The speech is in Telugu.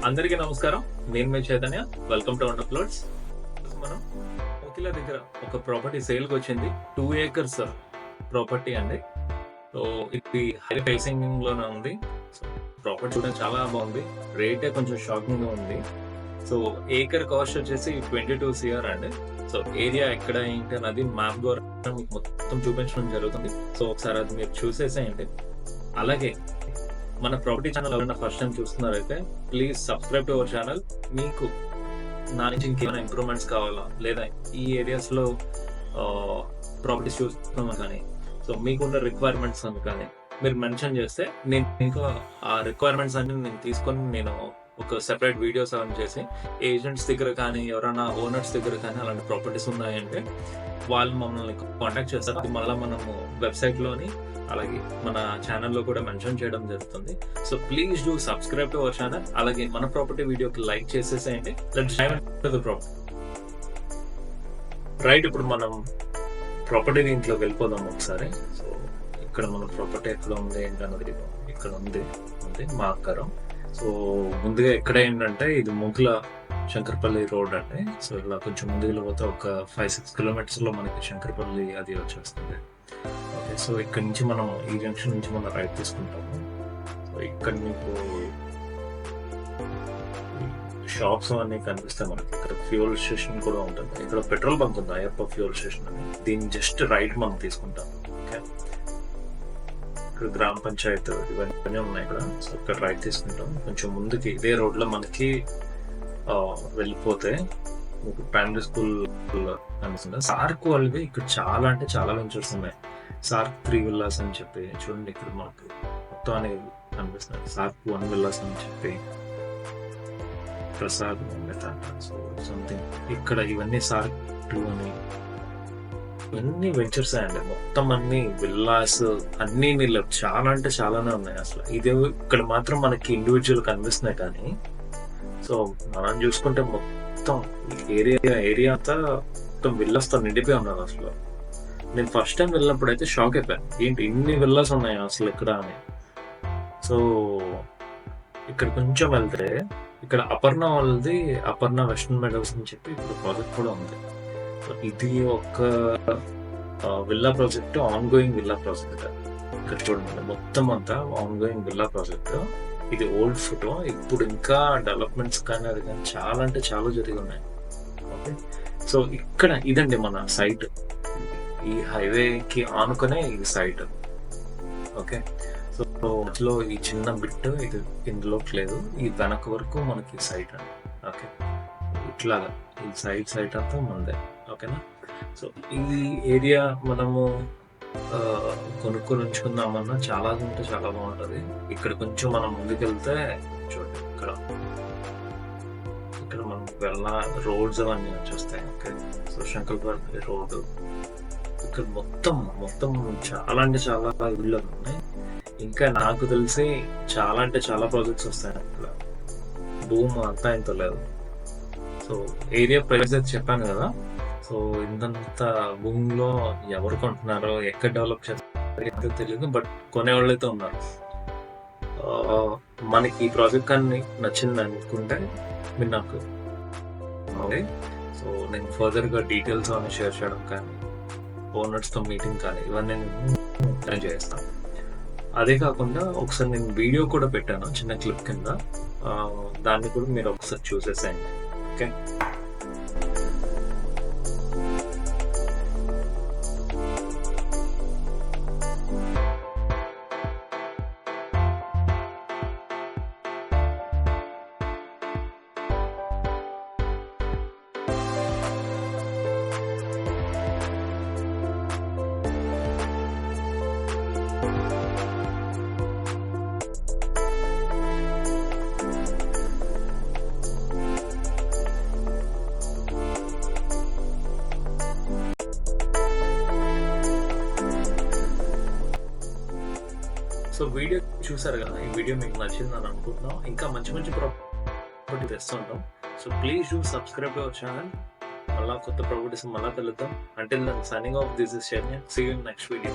అందరికీ నమస్కారం. నేను మీ చైతన్య. Welcome to Wonderplots. మనం కోకిల దగ్గర ఒక ప్రాపర్టీ సేల్‌కి వచ్చింది. 2 ఏకర్స్ ప్రాపర్టీ అండి. సో ఇది హై ఫేసింగ్ లోనే ఉంది. సో ప్రాపర్టీ చూడడానికి చాలా బాగుంది. రేటే కొంచెం షాకింగ్‌గా ఉంది. సో ఏకర్ కాస్ట్ వచ్చేసి 22 CR అండి. సో ఏరియా ఎక్కడ ఏంటి అన్నది మ్యాప్ ద్వారా మీకు మొత్తం చూపించడం జరుగుతుంది. సో ఒకసారి అది మీరు చూసేసేయండి. అలాగే మన ప్రాపర్టీ ఛానల్ ఎవరైనా ఫస్ట్ టైం చూస్తున్నారైతే please subscribe to our channel. మీకు నా నుంచి ఇంకేమైనా ఇంప్రూవ్మెంట్స్ కావాలా, లేదా ఈ ఏరియాస్లో ప్రాపర్టీస్ చూస్తున్నాం కానీ, సో మీకున్న రిక్వైర్మెంట్స్ అని కానీ మీరు మెన్షన్ చేస్తే నేను ఇంకా ఆ రిక్వైర్మెంట్స్ అన్ని నేను తీసుకొని నేను ఒక సెపరేట్ వీడియోస్ అవన్నీ చేసి ఏజెంట్స్ దగ్గర కానీ ఎవరైనా ఓనర్స్ దగ్గర కానీ అలాంటి ప్రాపర్టీస్ ఉన్నాయంటే వాళ్ళు మమ్మల్ని కాంటాక్ట్ చేస్తారు. అది మళ్ళీ మనము వెబ్సైట్లోని అలాగే మన ఛానల్లో కూడా మెన్షన్ చేయడం జరుగుతుంది. So please do subscribe to our channel. అలాగే మన ప్రాపర్టీ వీడియోకి లైక్ చేసేసేయండి. Let's dive into the property. Right, ఇప్పుడు మనం ప్రాపర్టీ దీంట్లో వెళ్ళిపోదాం ఒకసారి. సో ఇక్కడ మన ప్రాపర్టీ ఎక్కడ ఉంది ఏంటన్నది ఇక్కడ ఉంది మార్కరం. సో ముందుగా ఎక్కడ ఏంటంటే ఇది ముగ్గుల శంకరపల్లి రోడ్ అండి. సో ఇలా కొంచెం ముందుకు పోతే ఒక 5-6 కిలోమీటర్స్లో మనకి శంకరపల్లి అది వచ్చేస్తుంది. ఓకే, సో ఇక్కడ నుంచి మనం ఈ జంక్షన్ నుంచి మనం రైట్ తీసుకుంటాము. సో ఇక్కడ మీకు షాప్స్ అన్నీ కనిపిస్తాయి మనకి. ఇక్కడ ఫ్యూల్ స్టేషన్ కూడా ఉంటుంది. ఇక్కడ పెట్రోల్ బంక్ ఉంది, అయ్యప్ప ఫ్యూల్ స్టేషన్ అని. దీన్ని జస్ట్ రైట్ మనం తీసుకుంటాం. ఓకే, ఇక్కడ గ్రామ పంచాయత్ ఇవన్నీ ఉన్నాయి ఇక్కడ. సో ఇక్కడ రైట్ తీసుకుంటాం. కొంచెం ముందుకి ఇదే రోడ్లో మనకి వెళ్ళిపోతే మీకు ప్రైమరీ స్కూల్ కనిపిస్తుంది. సార్క్ వాళ్ళవి ఇక్కడ చాలా అంటే చాలా వెంచర్స్ ఉన్నాయి. సార్క్ 3 విల్లాస్ అని చెప్పి చూడండి, ఇక్కడ మనకు మొత్తం అనేది కనిపిస్తుంది. సార్క్ 1 విల్లాస్ అని చెప్పి ప్రసాద్ సో సంథింగ్ ఇక్కడ ఇవన్నీ సార్క్ 2 అని ఇవన్నీ వెంచర్స్ అండి. మొత్తం అన్ని విల్లాస్ అన్ని నీళ్ళు చాలా అంటే చాలానే ఉన్నాయి. అసలు ఇది ఇక్కడ మాత్రం మనకి ఇండివిజువల్ కనిపిస్తున్నాయి కానీ సో మనం చూసుకుంటే మొత్తం ఏరియా అంతా మొత్తం విల్లాస్తో నిండిపోయి ఉన్నారు. అసలు నేను ఫస్ట్ టైం వెళ్ళినప్పుడు అయితే షాక్ అయిపోయాను, ఏంటి ఇన్ని విల్లాస్ ఉన్నాయి అసలు ఇక్కడ అని. సో ఇక్కడ కొంచెం వెళ్తే ఇక్కడ అపర్ణ వాళ్ళది అపర్ణ వెస్టర్న్ మెడల్స్ అని చెప్పి ఇప్పుడు ప్రాజెక్ట్ కూడా ఉంది. సో ఇది ఒక villa project, on going villa project. ఇక్కడ చూడండి మొత్తం అంతా ఆన్ గోయింగ్ విల్లా ప్రాజెక్ట్. ఇది ఓల్డ్ ఫోటో. ఇప్పుడు ఇంకా డెవలప్మెంట్స్ కానీ అది కానీ చాలా అంటే చాలా జరిగి ఉన్నాయి. ఓకే, సో ఇక్కడ ఇదండి మన సైట్. ఈ హైవేకి ఆనుకునే ఈ సైట్. ఓకే, సో మధ్యలో ఈ చిన్న బిట్ ఇది ఇందులోకి లేదు. ఈ వెనక వరకు మనకి సైట్ అండి. ఓకే, ఇట్లాగా ఈ సైట్ అంతా మందే. ఓకేనా, సో ఈ ఏరియా మనము కొనుక్కొని ఉంచుకుందామన్నా చాలా ఉంటే చాలా బాగుంటుంది. ఇక్కడ కొంచెం మనం ముందుకెళ్తే చూడండి ఇక్కడ మనం రోడ్స్ అవన్నీ వచ్చేస్తాయి. ఓకే, సో శంకరపల్లి రోడ్డు ఇక్కడ మొత్తం చాలా అంటే చాలా ఇళ్ళు ఉన్నాయి. ఇంకా నాకు తెలిసి చాలా అంటే చాలా ప్రాజెక్ట్స్ వస్తాయి ఇక్కడ. భూమి అంతా ఇంత లేదు. సో ఏరియా ప్రైస్ అయితే చెప్పాను కదా. సో ఇంత భూమిలో ఎవరు కొంటున్నారో ఎక్కడ డెవలప్ చేస్తారో తెలియదు, బట్ కొనేవాళ్ళు అయితే ఉన్నారు. మనకి ఈ ప్రాజెక్ట్ కానీ నచ్చింది అనుకుంటే మీరు నాకు సో నేను ఫర్దర్గా డీటెయిల్స్ అని షేర్ చేయడం కానీ ఓనర్స్తో మీటింగ్ కానీ ఇవన్నీ నేను చేస్తాను. అదే కాకుండా ఒకసారి నేను వీడియో కూడా పెట్టాను చిన్న క్లిప్ కింద, దాన్ని కూడా మీరు ఒకసారి చూసేసేయండి. ఓకే, సో వీడియో చూసారు కదా. ఈ వీడియో మీకు నచ్చిందని అనుకుంటున్నాం. ఇంకా మంచి ప్రాపర్టీ తెస్తుంటాం. So please do subscribe to our channel. మళ్ళా కొత్త ప్రాపర్టీస్ మళ్ళా కలుద్దాం. Until then signing off, this is Saranya. See you in next video.